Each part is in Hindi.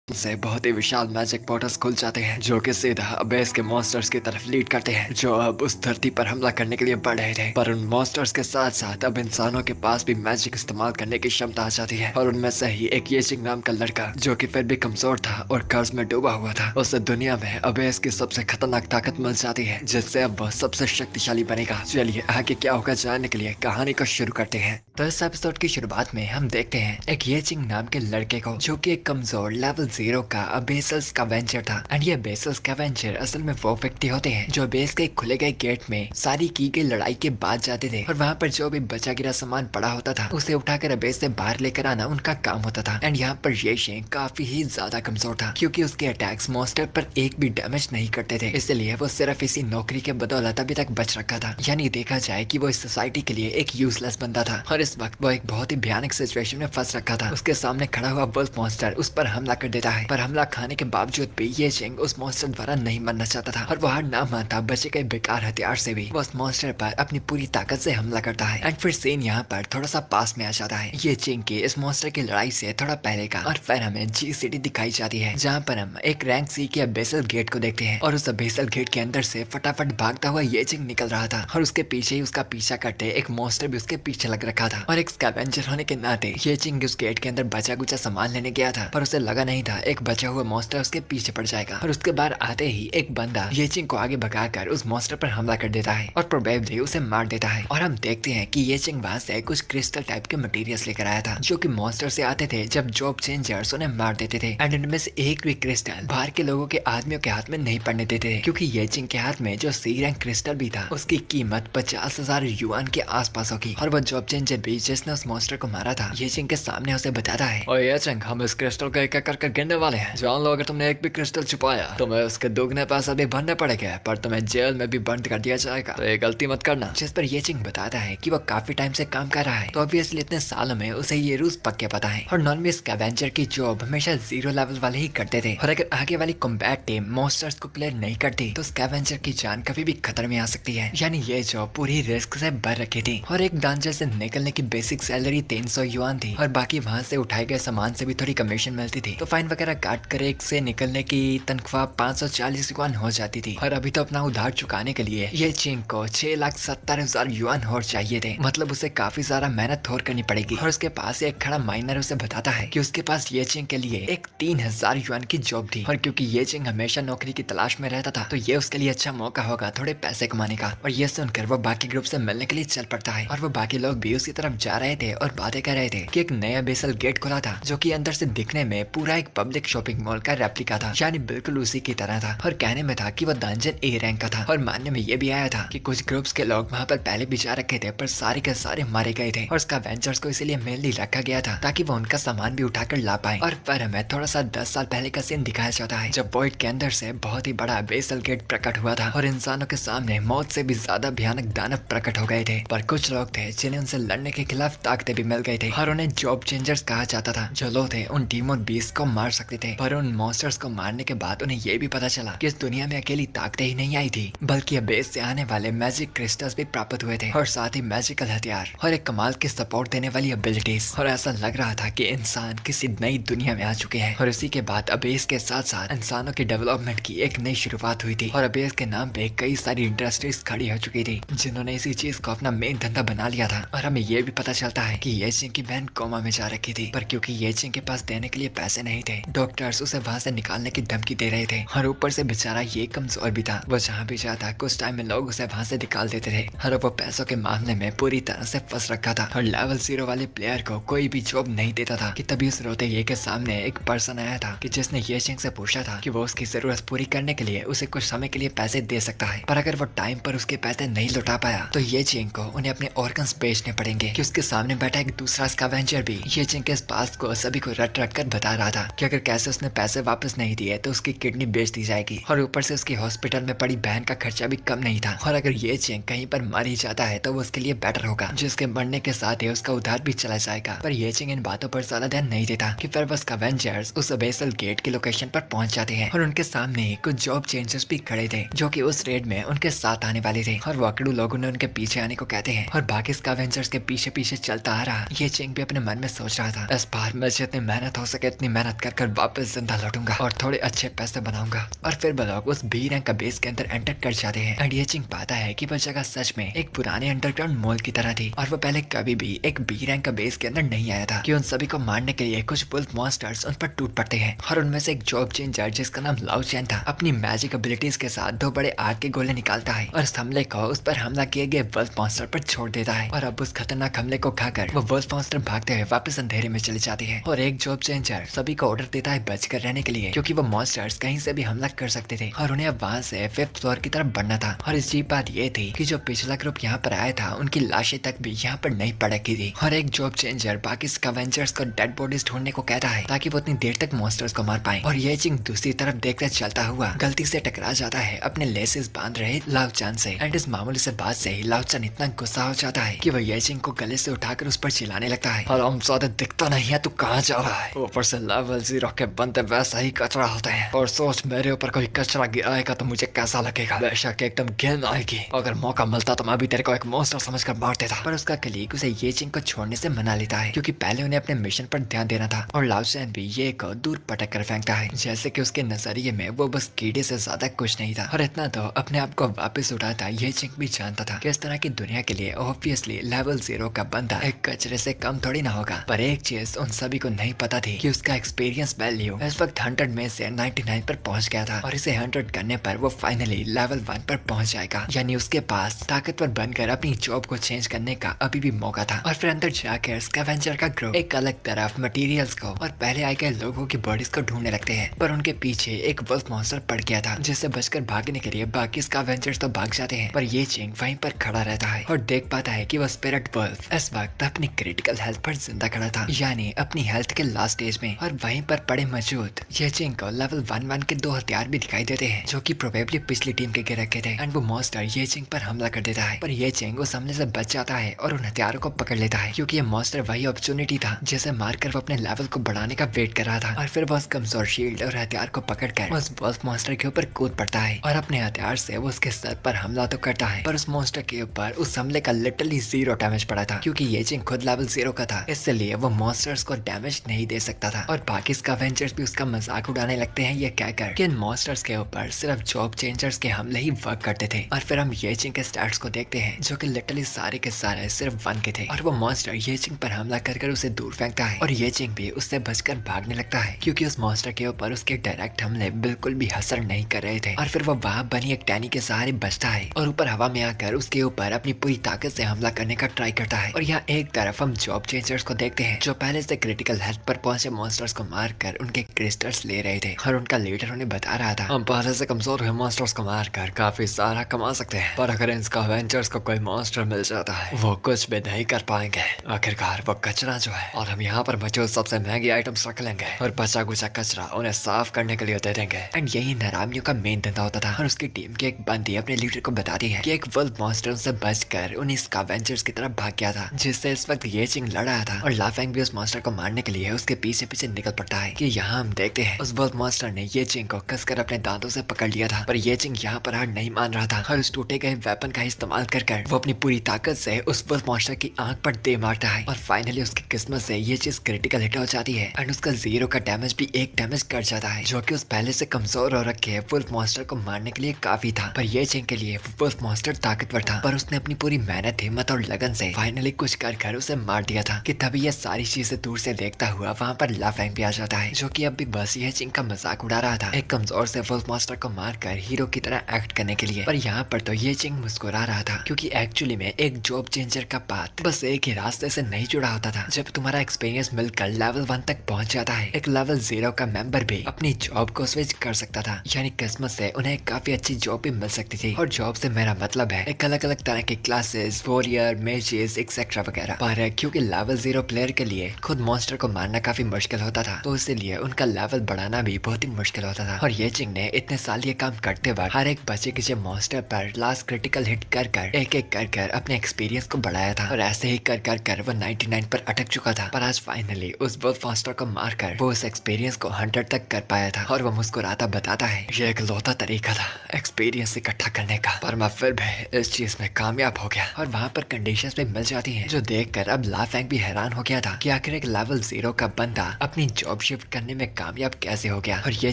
से बहुत ही विशाल मैजिक पोर्टल्स खुल जाते हैं जो कि सीधा अबेस के मॉन्स्टर्स की तरफ लीड करते हैं जो अब उस धरती पर हमला करने के लिए बढ़ रहे थे। पर उन मॉन्स्टर्स के साथ साथ अब इंसानों के पास भी मैजिक इस्तेमाल करने की क्षमता आ जाती है और उनमें से ही एक येचिंग नाम का लड़का जो कि फिर भी कमजोर था और कर्ज में डूबा हुआ था, उसे दुनिया में अबेस की सबसे खतरनाक ताकत मिल जाती है जिससे अब वह सबसे शक्तिशाली बनेगा। चलिए आगे क्या होगा जानने के लिए कहानी को शुरू करते हैं। तो इस एपिसोड की शुरुआत में हम देखते हैं एक येचिंग नाम के लड़के को जो कि एक कमजोर लेवल 0 का अबेसल स्कैवेंजर था। एंड ये अबेसल स्कैवेंजर असल में वो व्यक्ति होते हैं जो अबेस के खुले गए गेट में सारी की गई लड़ाई के बाद जाते थे और वहाँ पर जो भी बचा गिरा सामान पड़ा होता था उसे उठाकर अबेस से बाहर लेकर आना उनका काम होता था। एंड यहाँ पर ये शेंग काफी ही ज्यादा कमजोर था क्योंकि उसके अटैक्स मॉन्स्टर पर एक भी डैमेज नहीं करते थे, इसलिए वो सिर्फ इसी नौकरी के बदौलत अभी तक बच रखा था। यानी देखा जाए कि वो इस सोसाइटी के लिए एक यूजलेस बंदा था और इस वक्त वो एक बहुत ही भयानक सिचुएशन में फंस रखा था। उसके सामने खड़ा हुआ वुल्फ मॉन्स्टर उस पर हमला कर देता है, पर हमला खाने के बावजूद भी ये शेंग उस मॉन्स्टर द्वारा नहीं मरना चाहता था और वो हार ना मानता बचे गए बेकार हथियार से भी वो उस मॉन्स्टर पर अपनी पूरी ताकत से हमला करता है। एंड फिर सीन यहाँ पर थोड़ा सा पास में आ जाता है ये चिंग की इस मॉन्स्टर की लड़ाई से थोड़ा पहले का, और फिर हमें जी सिटी दिखाई जाती है जहाँ पर हम एक रैंक सी के बेसल गेट को देखते हैं और उस बेसल गेट के अंदर से फटाफट भागता हुआ ये चिंग निकल रहा था और उसके पीछे ही उसका पीछा करते एक मॉन्स्टर भी उसके पीछे लग रखा था। और एक स्कैवेंजर होने के नाते ये चिंग उस गेट के अंदर बचा कुचा सामान लेने गया था, पर उसे लगा नहीं था एक बचा हुआ मॉन्स्टर उसके पीछे पड़ जाएगा और उसके बाहर आते ही एक बंदा ये चिंग को आगे भगाकर उस मॉन्स्टर पर हमला कर देता है और प्रोबेबली उसे मार देता है। और हम देखते हैं कि ये चिंग वहां से कुछ क्रिस्टल टाइप के मटेरियल्स लेकर आया था जो कि मॉन्स्टर से आते थे जब जॉब चेंजर्स उन्हें मार देते थे। एंड इनमें से एक भी क्रिस्टल बाहर के लोगों के आदमियों के हाथ में नहीं पड़ने देते थे क्योंकि ये चिंग के हाथ में जो सी रैंक क्रिस्टल भी था उसकी कीमत 50,000 युआन के आसपास होगी। और वो जॉब चेंजर भी जिसने उस मॉन्स्टर को मारा था ये चिंग के सामने उसे बताता है, और ये चिंग हम इस क्रिस्टल को एक एक करके गिनने वाले हैं, जान लो अगर तुमने एक भी क्रिस्टल छुपाया तुम्हें उसके दोगुने पैसा भी भरने पड़ेगा, पर तुम्हें जेल में भी बंद कर दिया जाएगा, तो ये गलती मत करना। जिस पर ये चिंग बताता है कि वो काफी टाइम से काम कर रहा है तो ऑब्वियसली इतने सालों में उसे ये रूल्स पक्के पता है और नॉन में स्कैवेंजर की जॉब हमेशा 0 लेवल वाले ही करते थे और अगर आगे वाली कॉम्बैट टीम मॉन्स्टर्स को क्लियर नहीं करती तो स्कैवेंजर की जान कभी भी खतरे में आ सकती है। यानी ये जॉब पूरी रिस्क से भर रखी थी और एक डांजर से निकलने की बेसिक सैलरी 300 युआन थी और बाकी वहाँ से उठाए गए सामान से भी थोड़ी कमीशन मिलती थी, तो फाइन वगैरह काट कर एक से निकलने की तनख्वाह 540 युआन हो जाती थी। और अभी तो अपना उधार चुकाने के लिए ये चिंग को 6,70,000 युआन और चाहिए थे, मतलब उसे काफी सारा मेहनत और करनी पड़ेगी। और उसके पास एक खड़ा माइनर उसे बताता है कि उसके पास ये चिंग के लिए एक 3,000 युआन की जॉब थी और क्योंकि ये चिंग हमेशा नौकरी की तलाश में रहता था तो ये उसके लिए अच्छा मौका होगा थोड़े पैसे कमाने का। और ये सुनकर वो बाकी ग्रुप से मिलने के लिए चल पड़ता है और वो बाकी लोग भी उसी तरफ जा रहे थे और बातें कर रहे थे कि एक नया बेसल गेट खुला था जो कि अंदर से दिखने में पूरा एक पब्लिक शॉपिंग मॉल का रेप्लिका था, यानी बिल्कुल उसी की तरह था। और कहने में था कि वो डंजन ए रैंक का था और मानने में ये भी आया था कि कुछ ग्रुप्स के लोग वहाँ पर पहले भी जा रखे थे पर सारे के सारे मारे गए थे और उसका वेंचर्स को इसीलिए मेनली रखा गया था ताकि वो उनका सामान भी उठाकर ला पाए। और फिर हमें थोड़ा सा 10 साल पहले का सीन दिखाया जाता है जब वॉइड के अंदर से बहुत ही बड़ा बेसल गेट प्रकट हुआ था और इंसानों के सामने मौत से भी ज्यादा भयानक दानव प्रकट हो गए थे, पर कुछ लोग थे जिन्हें उनसे लड़ने के खिलाफ ताकतें भी मिल गए थे और उन्हें जॉब चेंजर्स कहा जाता था। जो लोग थे उन डीमन बीस्ट को मार सकते थे, पर उन मॉन्स्टर्स को मारने के बाद उन्हें ये भी पता चला कि इस दुनिया में अकेली ताकतें ही नहीं आई थी बल्कि बेस से आने वाले मैजिक क्रिस्टल्स भी प्राप्त हुए थे और साथ ही मैजिकल हथियार और एक कमाल की सपोर्ट देने वाली एबिलिटीज। और ऐसा लग रहा था कि इंसान किसी नई दुनिया में आ चुके हैं। और इसी के बाद अबेस के साथ साथ इंसानों की डेवलपमेंट की एक नई शुरुआत हुई थी और अबेस के नाम पे कई सारी इंडस्ट्रीज खड़ी हो चुकी थी जिन्होंने इसी चीज को अपना मेन धंधा बना लिया था। और हमें ये भी पता चलता है कि ये चिंग की बहन कोमा में जा रखी थी, पर क्योंकि ये चिंग के पास देने के लिए पैसे नहीं थे डॉक्टर्स उसे वहाँ से निकालने की धमकी दे रहे थे और ऊपर से बेचारा ये कमजोर भी था। वो जहाँ भी जाता कुछ टाइम में लोग उसे वहाँ से निकाल देते थे और वो पैसों के मामले में पूरी तरह से फंस रखा था और लेवल 0 वाले प्लेयर को कोई भी जॉब नहीं देता था कि तभी उस रोते ये के सामने एक पर्सन आया था कि जिसने ये चिंग से पूछा था कि वो उसकी जरूरत पूरी करने के लिए उसे कुछ समय के लिए पैसे दे सकता है, पर अगर वो टाइम पर उसके पैसे नहीं लौटा पाया तो ये चिंग को उन्हें अपने ऑर्गन्स बेचने पड़ेंगे। कि उसके सामने बैठा एक दूसरा स्कैवेंजर भी ये चिंग के पास को सभी को रट रट कर बता रहा था कि अगर कैसे उसने पैसे वापस नहीं दिए तो उसकी किडनी बेच दी जाएगी और ऊपर से उसकी हॉस्पिटल में पड़ी बहन का खर्चा भी कम नहीं था और अगर ये चिंग कहीं पर मर ही जाता है तो वो उसके लिए बेटर होगा, जिसके मरने के साथ ही उसका उधार भी चला जाएगा। पर ये चिंग इन बातों पर ज्यादा ध्यान नहीं देता कि फिर वो स्कैवेंजर्स उस बेसल गेट की लोकेशन पर पहुंच जाते हैं और उनके सामने कुछ जॉब चेंजर्स भी खड़े थे जो कि उस रेड में उनके साथ आने वाले थे और वाकड़ू लोगों ने उनके पीछे आने को कहते हैं और बाकी स्कैवेंजर्स के पीछे पीछे चलता आ रहा। ये चिंग भी अपने मन में सोच रहा था इस बार मैं जितनी मेहनत हो सके इतनी मेहनत कर कर वापस जिंदा लौटूंगा और थोड़े अच्छे पैसे बनाऊंगा। और फिर वो लोग उस बी रैंक का बेस के अंदर एंटर कर जाते हैं एंड ये चिंग पाता है कि वो जगह सच में एक पुराने अंडरग्राउंड मॉल की तरह थी और वो पहले कभी भी एक बी रैंक का बेस के अंदर नहीं आया था कि उन सभी को मारने के लिए कुछ वुल्फ मॉन्स्टर्स उन पर टूट पड़ते हैं और उनमें से एक जॉब चेंजर जिसका नाम लाओ चैन था अपनी मैजिक एबिलिटीज के साथ दो बड़े आग के गोले निकालता है और इस हमले को उस पर हमला किए गए वुल्फ मॉन्स्टर पर छोड़ देता है और अब उस खतरनाक हमले को खाकर वो वुल्फ मॉन्स्टर भागते हुए वापस अंधेरे में चले जाते हैं और एक जॉब चेंजर सभी को ऑर्डर देता है बचकर रहने के लिए क्योंकि वो मॉन्स्टर्स कहीं से भी हमला कर सकते थे और उन्हें अब वहाँ से 5th फ्लोर की तरफ बढ़ना था। और इस अजीब बात ये थी कि जो पिछला ग्रुप यहाँ पर आया था उनकी लाशें तक भी यहाँ पर नहीं पड़की थी और एक जॉब चेंजर बाकी स्कैवेंजर्स को डेड बॉडीज ढूंढने को कहता है ताकि वो उतनी देर तक मॉन्स्टर्स को मार पाए। और ये चिंग दूसरी तरफ देखते चलता हुआ गलती से टकरा जाता है अपने लेसेस बांध रहे लाओ चान से एंड इस मामूली से बात से ही लाओ चान इतना गुस्सा हो जाता है कि वो ये चिंग को गले से उठाकर उस पर चिल्लाने लगता है, हरामजादा दिखता नहीं है, तू कहाँ जा रहा है? ऊपर से लेवल 0 के बंदे वैसा ही कचरा होते हैं और सोच मेरे ऊपर कोई कचरा गिराएगा तो मुझे कैसा लगेगा। बेशक एकदम घिन आएगी, अगर मौका मिलता तो मैं भी तेरे को एक मॉन्स्टर समझकर मार देता। पर उसका कलीग उसे ये चिंग को छोड़ने से मना लेता है क्योंकि पहले उन्हें अपने मिशन पर ध्यान देना था और लाओ चैन भी ये को दूर पटक कर फेंकता है जैसे कि उसके नजरिए में वो बस कीड़े से ज्यादा कुछ नहीं था। और इतना तो अपने आप को वापस उठाता ये चिंग भी जानता था कि इस तरह की दुनिया के लिए ऑब्वियसली लेवल 0 का बंदा एक कचरे से कम थोड़ी ना होगा। पर एक चीज उन सभी को नहीं पता थी कि उसका एक्सपीरियंस वैल्यू इस वक्त 100 में से 99 पर पहुंच गया था और इसे 100 करने पर वो फाइनली लेवल 1 पर पहुंच जाएगा, यानी उसके पास ताकतवर बनकर अपनी जॉब को चेंज करने का अभी भी मौका था। और फिर अंदर जाकर स्कैवेंजर का ग्रुप एक अलग तरफ मटेरियल्स को और पहले आए गए लोगों की बॉडीज को ढूंढने लगते हैं पर उनके पीछे एक वुल्फ मॉन्स्टर पड़ गया था जिससे बचकर भागने के लिए बाकी स्कैवेंजर्स तो भाग जाते हैं पर ये चिंग वहीं पर खड़ा रहता है और देख पाता है कि वो स्पिरिट वुल्फ इस वक्त अपनी क्रिटिकल हेल्थ पर जिंदा खड़ा था, यानी अपनी हेल्थ के लास्ट स्टेज में। और वहीं पर पड़े मौजूद ये चिंग को लेवल 1 के 2 हथियार भी दिखाई देते हैं जो कि प्रोबेबली पिछली टीम के गिर रखे थे एंड वो मॉन्स्टर ये चिंग पर हमला कर देता है पर ये चिंग उस हमले से बच जाता है और उन हथियारों को पकड़ लेता है क्योंकि ये मॉन्स्टर वही अपॉर्चुनिटी था जिसे मारकर वो अपने लेवल को बढ़ाने का वेट कर रहा था। और फिर वो उस कमजोर शील्ड और हथियार को पकड़कर उस वुल्फ मॉन्स्टर के ऊपर कूद पड़ता है और अपने हथियार से वो उसके सर पर हमला तो करता है पर उस मॉन्स्टर के ऊपर उस हमले का लिटरली 0 डैमेज पड़ा था क्योंकि ये चिंग खुद लेवल 0 का था, इसलिए वो मॉन्स्टर्स को डैमेज नहीं दे सकता था। और बाकी स्कैवेंजर्स भी उसका मजाक उड़ाने लगते हैं ये कहकर कि इन मॉन्स्टर्स के ऊपर सिर्फ जॉब चेंजर्स के हमले ही वर्क करते थे। और फिर हम ये चिंग के स्टैट्स को देखते हैं जो कि लिटरली सारे के सारे सिर्फ 1 के थे और वो मॉन्स्टर ये चिंग पर हमला कर उसे दूर फेंकता है और ये चिंग भी उससे बचकर भागने लगता है क्योंकि उस मॉन्स्टर के ऊपर उसके डायरेक्ट हमले बिल्कुल भी असर नहीं कर रहे थे। और फिर वो वहां बनी एक टैनी के सहारे बचता है और ऊपर हवा में आकर उसके ऊपर अपनी पूरी ताकत से हमला करने का ट्राई करता है। और यहाँ एक तरफ हम जॉब चेंजर्स को देखते हैं जो पहले से क्रिटिकल हेल्थ पर पहुंचे मॉन्स्टर्स को मारकर उनके क्रिस्टल्स ले रहे थे और उनका लीडर उन्हें बता रहा था हम पहले से कमजोर हुए मॉन्स्टर्स को मारकर काफी सारा कमा सकते हैं पर अगर इन स्कैवेंजर्स को कोई मॉन्स्टर मिल जाता है वो कुछ भी नहीं कर पाएंगे। आखिरकार वो कचरा जो है और हम यहाँ पर मौजूद सबसे महंगी आइटम्स रख लेंगे और बचा कुचा कचरा उन्हें साफ करने के लिए दे देंगे। एंड यही नारामियों का मेन धंधा होता था। और उसकी टीम की एक बंदी अपने लीडर को बताती है कि एक वुल्फ मॉन्स्टर से बचकर उन्हीं स्कैवेंजर्स की तरफ भाग गया था जिससे इस वक्त ये चिंग लड़ा था और लाफेंग भी उस मॉन्स्टर को मारने के लिए उसके पीछे पीछे निकल पड़ता है कि यहाँ हम देखते हैं उस वुल्फ मॉन्स्टर ने ये चिंग को कसकर अपने दांतों से पकड़ लिया था पर ये चिंग यहाँ पर हार नहीं मान रहा था और उस टूटे गए वेपन का इस्तेमाल कर वो अपनी पूरी ताकत से उस वुल्फ मॉन्स्टर की आंख पर दे मारता है और फाइनली उसकी किस्मत से ये चीज क्रिटिकल हिट हो जाती है एंड उसका 0 का डैमेज भी 1 डैमेज कर जाता है जो कि उस पहले से कमजोर हो रखे वुल्फ मॉन्स्टर को मारने के लिए काफी था। पर ये चिंग के लिए वुल्फ मॉन्स्टर ताकतवर था पर उसने अपनी पूरी मेहनत हिम्मत और लगन से फाइनली कुछ कर उसे मार दिया था कि तभी ये सारी चीजें दूर से देखता हुआ वहाँ पर लाफेंग भी आ जाता है जो कि अब भी बस ये चिंग का मजाक उड़ा रहा था एक कमजोर से वुल्फ मॉन्स्टर को मारकर हीरो की तरह एक्ट करने के लिए। पर यहाँ पर तो ये चिंग मुस्कुरा रहा था क्योंकि एक्चुअली में एक जॉब चेंजर का पाथ बस एक ही रास्ते से नहीं जुड़ा होता था। जब तुम्हारा एक्सपीरियंस मिलकर लेवल 1 तक पहुंच जाता है एक लेवल 0 का मेंबर भी अपनी जॉब को स्विच कर सकता था, यानी किस्मत से उन्हें काफी अच्छी जॉब भी मिल सकती थी। और जॉब से मेरा मतलब है एक अलग अलग तरह की क्लासेस, वॉरियर, मेजेस एक्सेट्रा वगैरह। पर क्योंकि लेवल 0 प्लेयर के लिए खुद मॉन्स्टर को मारना काफी मुश्किल होता था तो इसीलिए उनका लेवल बढ़ाना भी बहुत ही मुश्किल होता था। और ये चिंग ने इतने साल ये काम करते वक्त हर एक बचे किसी मॉन्स्टर पर लास्ट क्रिटिकल हिट कर एक एक कर अपने एक्सपीरियंस को बढ़ाया था और ऐसे ही कर वो 99 पर अटक चुका था। पर आज फाइनली उस वुल्फ मॉन्स्टर को मारकर वो उस एक्सपीरियंस को 100 तक कर पाया था और वो मुस्कुराता बताता है ये एक लौता तरीका था एक्सपीरियंस इकट्ठा करने का पर मैं फिर भी इस चीज में कामयाब हो गया। और वहाँ पर कंडीशंस भी मिल जाती हैं जो देखकर अब लाफेंग भी हैरान हो गया था कि आखिर एक लेवल 0 का बंदा अपनी जॉब शिफ्ट करने में कामयाब कैसे हो गया। और ये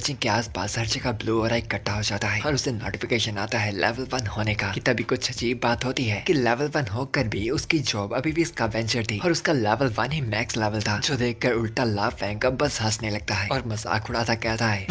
चिंग के आसपास हर जगह ब्लू और इकट्ठा हो जाता है और उसे नोटिफिकेशन आता है लेवल 1 होने का। कि तभी कुछ अजीब बात होती है कि लेवल 1 होकर भी उसकी जॉब अभी भी स्कैवेंजर थी और उसका लेवल 1 ही मैक्स लेवल था। जो देखकर उल्टा लाफ फेंक बस हंसने लगता है और मजाक उड़ाता कहता है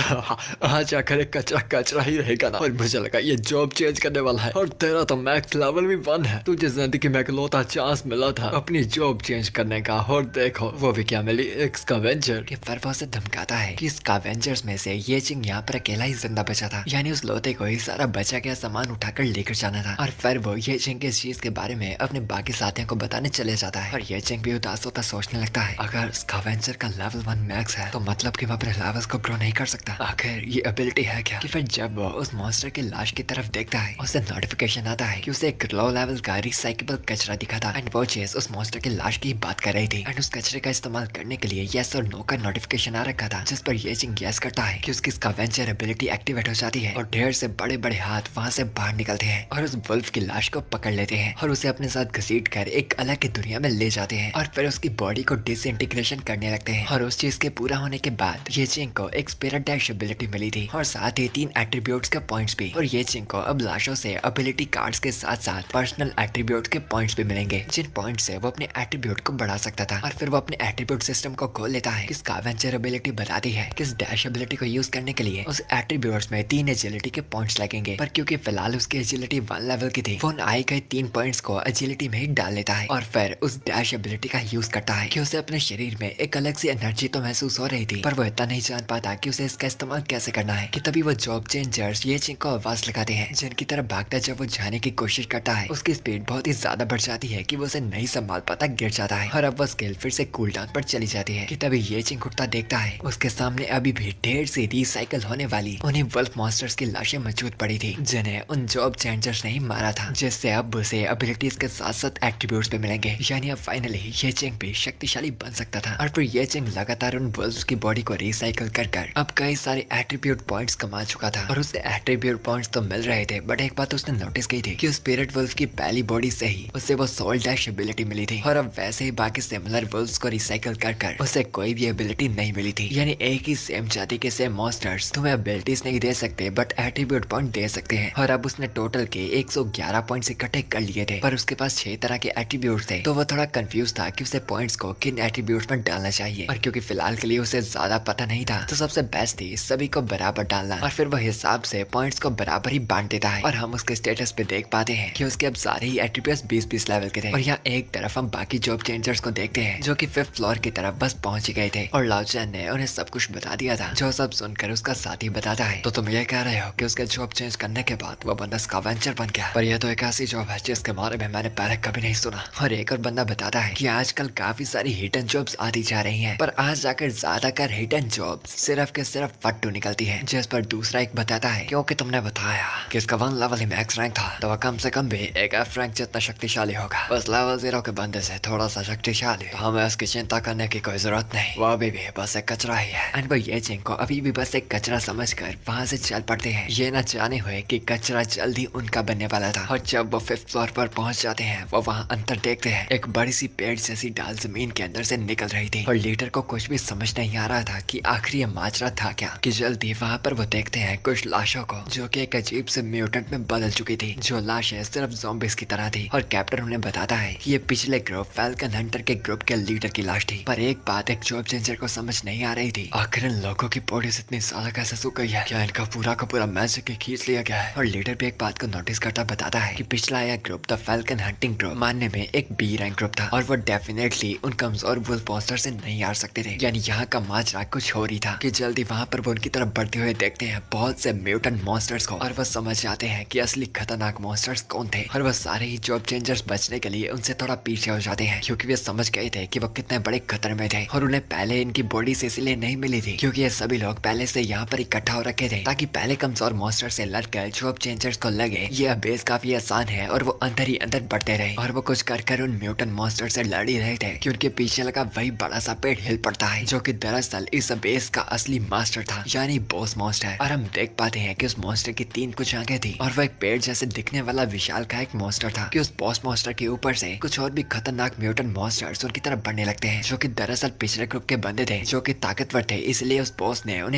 आज आकर एक कचरा कचरा ही रहेगा ना। और मुझे लगा ये जॉब चेंज करने वाला है और तेरा तो मैक्स लेवल भी 1 है। तुझे जिंदगी में इकलौता चांस मिला था अपनी जॉब चेंज करने का और देखो वो भी क्या मिली, एक स्कैवेंजर। के फिर वो उसे धमकाता है कि स्कैवेंजर्स में से ये चिंग यहाँ पर अकेला ही जिंदा बचा था, यानी उस लोते को ही सारा बचा गया सामान उठाकर लेकर जाना था। और फिर वो ये चिंग इस चीज के बारे में अपने बाकी साथियों को बताने चले जाता है और ये चिंग भी उदास होता सोचने लगता है अगर स्कैवेंजर का लेवल 1 मैक्स है तो मतलब कि मैं अपने लेवल्स को ग्रो नहीं कर सकता। आखिर ये एबिलिटी है क्या। कि फिर जब वो उस मॉन्स्टर की लाश की तरफ देखता है उसे नोटिफिकेशन आता है कि उसे एक लो लेवल का रिसाइकेबल कचरा दिखा था एंड वो चीज उस मॉन्स्टर की लाश की बात कर रही थी एंड उस कचरे का इस्तेमाल करने के लिए यस और नो का नोटिफिकेशन आ रखा था, जिस पर ये चिंग गैस करता है कि उसकी स्कैवेंजर एबिलिटी एक्टिवेट हो जाती है और ढेर से बड़े बड़े हाथ वहाँ से बाहर निकलते हैं और उस वुल्फ की लाश को पकड़ लेते हैं और उसे अपने साथ घसीट कर एक अलग ही दुनिया में ले जाते हैं और फिर उसकी बॉडी को डिसइंटीग्रेशन करने लगते हैं। और उस चीज के पूरा होने के बाद ये चिंग को एक स्पिरिट डैश एबिलिटी मिली थी और साथ ही 3 एट्रीब्यूट्स के पॉइंट्स भी। और ये चिंग को अब लाशों से एबिलिटी कार्ड्स के साथ साथ पर्सनल एट्रीब्यूट के पॉइंट्स भी मिलेंगे, जिन पॉइंट से वो अपने एट्रीब्यूट को बढ़ा सकता था। और फिर वो अपने एट्रीब्यूट सिस्टम को खोल लेता है। स्कैवेंजर एबिलिटी बताती है कि इस डैश एबिलिटी को यूज करने के लिए उस एट्रीब्यूट्स में 3 एजिलिटी के पॉइंट्स लगेंगे, पर क्योंकि फिलहाल उसकी एजिलिटी 1 लेवल की थी वो उन आए गए 3 पॉइंट्स को एजिलिटी में ही डाल लेता है और फिर उस डैश एबिलिटी का यूज करता है कि उसे अपने शरीर में एक अलग सी एनर्जी तो महसूस हो रही थी, पर वो इतना नहीं जान पाता कि उसे इसका इस्तेमाल कैसे करना है। कि तभी वो जॉब चेंजर्स ये चिंग को आवाज लगाते हैं, जिनकी तरफ भागता जब वो जाने की कोशिश करता है उसकी स्पीड बहुत ही ज्यादा बढ़ जाती है कि वो उसे नहीं संभाल पाता, गिर जाता है और अब वो स्किल फिर से कूल डाउन पर चली जाती है। कि तभी ये चिंग उठता देखता है उसके सामने अभी भी ढेर सी रिसाइकल होने वाली उन्हीं वुल्फ मॉन्स्टर्स की लाशें मौजूद पड़ी थी, जिन्हें उन जॉब चेंजर्स ने ही मारा था, जिससे अब उसे एबिलिटीज के साथ साथ एट्रीब्यूट्स भी मिलेंगे, यानी अब फाइनली ये चिंग भी शक्तिशाली बन सकता था। और फिर ये चिंग लगातार उन वुल्फ्स की बॉडी को रिसाइकल कर अब कई सारे एट्रीब्यूट पॉइंट्स कमा चुका था और उसे एट्रीब्यूट पॉइंट्स तो मिल रहे थे, बट एक बात उसने नोटिस की थी कि उस स्पिरिट वुल्फ की पहली बॉडी से ही उसे वो सोल डैश एबिलिटी मिली थी और अब वैसे ही बाकी सिमिलर वुल्फ्स को रिसाइकल कर उसे कोई भी एबिलिटी नहीं मिली थी। यानी एक ही सेम जाति के सेम मॉन्स्टर्स तुम्हें एबिलिटीज नहीं दे सकते बट एट्रीब्यूट पॉइंट दे सकते हैं। और अब उसने टोटल के 111 पॉइंट्स इकट्ठे कर लिए थे, पर उसके पास 6 तरह के एट्रीब्यूट थे, तो वो थोड़ा कंफ्यूज था कि उसे पॉइंट्स को किन एट्रीब्यूट में डालना चाहिए। और क्योंकि फिलहाल के लिए उसे ज्यादा पता नहीं था तो सबसे बेस्ट थी सभी को बराबर डालना और फिर वह हिसाब से पॉइंट्स को बराबर ही बांट देता है। और हम उसके स्टेटस पे देख पाते हैं कि उसके अब सारे ही एट्रीब्यूट्स 20-20 लेवल के थे। और यहाँ एक तरफ हम बाकी जॉब चेंजर्स को देखते हैं जो कि 5th फ्लोर की तरफ बस पहुंच गए थे और लाओ चैन ने उन्हें सब कुछ बता दिया था, जो सब सुनकर उसका साथी बताता है तो तुम ये कह रहे हो कि उसके जॉब चेंज करने के बाद वो बंदा स्कैवेंजर बन गया। पर यह तो एक ऐसी जॉब है जिसके बारे में मैंने पहले कभी नहीं सुना। और एक और बंदा बताता है कि आजकल काफी सारी हिडन जॉब्स आती जा रही हैं, पर आज जाकर ज्यादातर हिडन जॉब्स सिर्फ के सिर्फ फट्टू निकलती है। जिस पर दूसरा एक बताता है क्योंकि तुमने बताया कि इसका 1 लेवल ही मैक्स रैंक था तो वह कम से कम भी एक F रैंक जितना शक्तिशाली होगा। बस लेवल 0 के बंदे से थोड़ा सा शक्तिशाली, तो हमें उसकी चिंता करने की कोई जरूरत नहीं, वो अभी भी बस एक कचरा ही है। एंड वो ये चिंग को अभी भी बस एक कचरा समझकर वहाँ से चल पड़ते हैं, ये न जाने हुए कि कचरा जल्दी उनका बनने वाला था। और जब वो 5th फ्लोर पर पहुंच जाते हैं वो वहाँ अंदर देखते हैं एक बड़ी सी पेड़ जैसी डाल जमीन के अंदर से निकल रही थी और लीडर को कुछ भी समझ नहीं आ रहा था कि आखिर ये माजरा था क्या। कि जल्दी वहाँ पर वो देखते हैं कुछ लाशों को जो कि एक अजीब से म्यूटेंट में बदल चुकी थी, जो लाशें सिर्फ ज़ॉम्बीज की तरह थी। और कैप्टन उन्हें बताता है कि ये पिछले ग्रुप फैल्कन हंटर के ग्रुप के लीडर की लाश थी। पर एक बात एक जॉब चेंजर को समझ नहीं आ रही थी, आखिर इन लोगों की बॉडी इतनी ज्यादा कैसे सूख गई है, क्या इनका पूरा का पूरा मैजिक खींच लिया गया है। और लीडर भी एक बात को नोटिस करता बताता है कि पिछला यह group the falcon hunting group मानने में एक बी रैंक ग्रुप था और वो डेफिनेटली उन कमजोर वुल्फ मॉन्स्टर से नहीं हार सकते थे। यानी यहाँ का माजरा कुछ हो रही था। कि जल्दी वहाँ पर वो उनकी तरफ बढ़ते हुए देखते हैं बहुत से म्यूटेंट मॉन्स्टर्स को और वो समझ जाते हैं कि असली खतरनाक मॉन्स्टर्स कौन थे। और वो सारे ही जॉब चेंजर्स बचने के लिए उनसे थोड़ा पीछे हो जाते हैं, क्योंकि वे समझ गए थे कि वो कितने बड़े खतरे में थे। और उन्हें पहले इनकी बॉडी से इसलिए नहीं मिली थी क्योंकि ये सभी लोग पहले से यहाँ पर इकट्ठा हो रखे थे, ताकि पहले कमजोर मॉन्स्टर से लड़कर जॉब चेंजर्स को लगे ये बेस काफी आसान है और वो अंदर ही अंदर बढ़ते रहे। और वो कुछ कर उन म्यूटेंट मॉन्स्टर से लड़ ही रहे थे कि उनके पीछे लगा वही बड़ा सा पेड़ हिल पड़ता है, जो कि दरअसल इस बेस का असली मास्टर था, यानी बॉस मॉन्स्टर। और हम देख पाते हैं कि उस मॉन्स्टर की 3 कुछ आंखें थी और वह एक पेड़ जैसे दिखने वाला विशाल का एक मॉन्स्टर था। कि उस बॉस मॉन्स्टर के ऊपर से कुछ और भी खतरनाक म्यूटेंट मॉन्स्टर्स उनकी तरफ बढ़ने लगते हैं, जो कि दरअसल पिछले ग्रुप के बंदे थे जो कि ताकतवर थे, इसलिए उस बॉस ने उन्हें